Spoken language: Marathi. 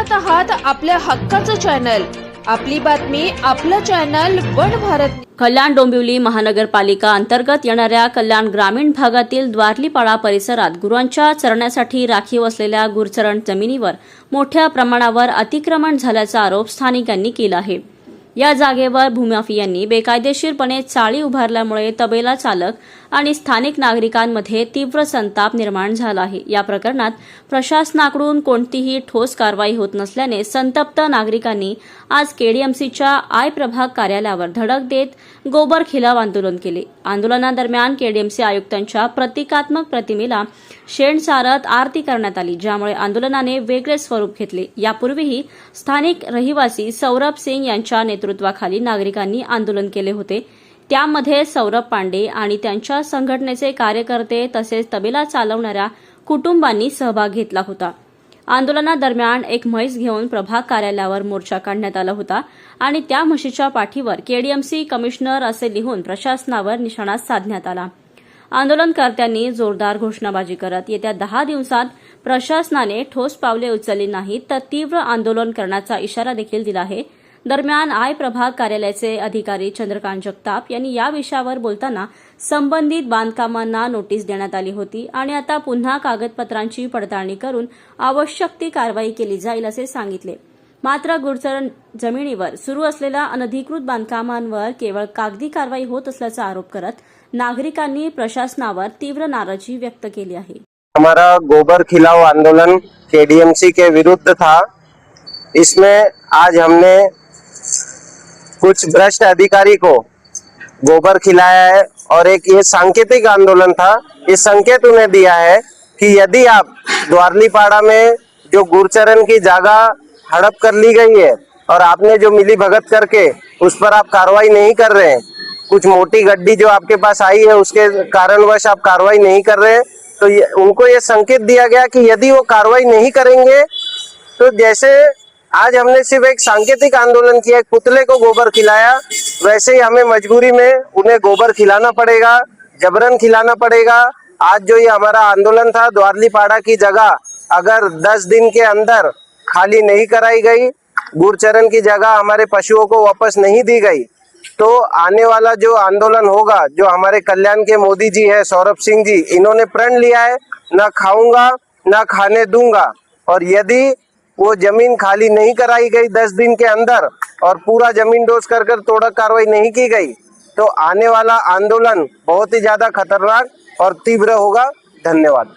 पाहत आहात आपल्या हक्काचं चॅनल, आपली बातमी, आपलं चॅनल वन भारत। कल्याण डोंबिवली महानगरपालिका अंतर्गत येणाऱ्या कल्याण ग्रामीण भागातील द्वारलीपाडा परिसरात गुरांच्या चरण्यासाठी राखीव असलेल्या गुरचरण जमिनीवर मोठ्या प्रमाणावर अतिक्रमण झाल्याचा आरोप स्थानिकांनी केला आहे। या जागेवर भूमाफियांनी बेकायदेशीरपणे चाळी उभारल्यामुळे तबेला चालक आणि स्थानिक नागरिकांमध्ये तीव्र संताप निर्माण झाला आहे। या प्रकरणात प्रशासनाकडून कोणतीही ठोस कारवाई होत नसल्याने संतप्त नागरिकांनी आज केडीएमसीच्या आय प्रभाग कार्यालयावर धडक देत गोबर खिलाव आंदोलन केले। आंदोलनादरम्यान केडीएमसी आयुक्तांच्या प्रतिकात्मक प्रतिमेला शेण सारत आरती करण्यात आली, ज्यामुळे आंदोलनाने वेगळे स्वरूप घेतले। यापूर्वीही स्थानिक रहिवासी सौरभ सिंग यांच्या नेतृत्वाखाली नागरिकांनी आंदोलन केले होते। त्यामध्ये सौरभ पांडे आणि त्यांच्या संघटनेचे कार्यकर्ते तसेच तबेला चालवणाऱ्या कुटुंबांनी सहभाग घेतला होता। आंदोलनादरम्यान एक म्हैस घेऊन प्रभाग कार्यालयावर मोर्चा काढण्यात आला होता आणि त्या म्हशीच्या पाठीवर केडीएमसी कमिशनर असे लिहून प्रशासनावर निशाणा साधण्यात आला। आंदोलनकर्त्यांनी जोरदार घोषणाबाजी करत येत्या 10 दिवसात प्रशासनाने ठोस पावले उचलली नाहीत तर तीव्र आंदोलन करण्याचा इशारा देखील दिला आहे। दरम्यान आय प्रभाग कार्यालयाचे अधिकारी चंद्रकांत जगताप यांनी या विषयावर बोलताना संबंधित बांधकामांना नोटीस देण्यात आली होती आणि आता पुन्हा कागदपत्रांची पडताळणी करून आवश्यक ती कारवाई केली जाईल असे सांगितले। मात्र गुरचरण जमिनीवर सुरू असलेल्या अनधिकृत बांधकामांवर केवळ कागदी कारवाई होत असल्याचा आरोप करत नागरिकांनी प्रशासनावर तीव्र नाराजी व्यक्त केली आहे। हमारा गोबर खिलाओ आंदोलन केडीएमसी के विरुद्ध था। इसमें आज हमने कुछ भ्रष्ट अधिकारी को गोबर खिलाया है और एक ये सांकेतिक आंदोलन था। ये संकेत उन्हें दिया है कि यदि आप द्वारलीपाड़ा में जो गुरचरण की जगह हड़प कर ली गई है और आपने जो मिली भगत करके उस पर आप कार्रवाई नहीं कर रहे हैं, कुछ मोटी गड्डी जो आपके पास आई है उसके कारणवश आप कार्रवाई नहीं कर रहे हैं, तो उनको ये संकेत दिया गया कि यदि वो कार्रवाई नहीं करेंगे तो जैसे आज हमने सिर्फ एक सांकेतिक आंदोलन किया, एक पुतले को गोबर खिलाया, वैसे ही हमें मजबूरी में उन्हें गोबर खिलाना पड़ेगा, जबरन खिलाना पड़ेगा। आज जो ये हमारा आंदोलन था, द्वारलीपाड़ा की जगह अगर 10 दिन के अंदर खाली नहीं कराई गई, गुरचरण की जगह हमारे पशुओं को वापस नहीं दी गई, तो आने वाला जो आंदोलन होगा, जो हमारे कल्याण के मोदी जी है सौरभ सिंह जी, इन्होंने प्रण लिया है ना खाऊंगा ना खाने दूंगा, और यदि वो जमीन खाली नहीं कराई गई 10 दिन के अंदर और पूरा जमीन डोज कर तोड़क कार्रवाई नहीं की गई, तो आने वाला आंदोलन बहुत ही ज्यादा खतरनाक और तीव्र होगा। धन्यवाद।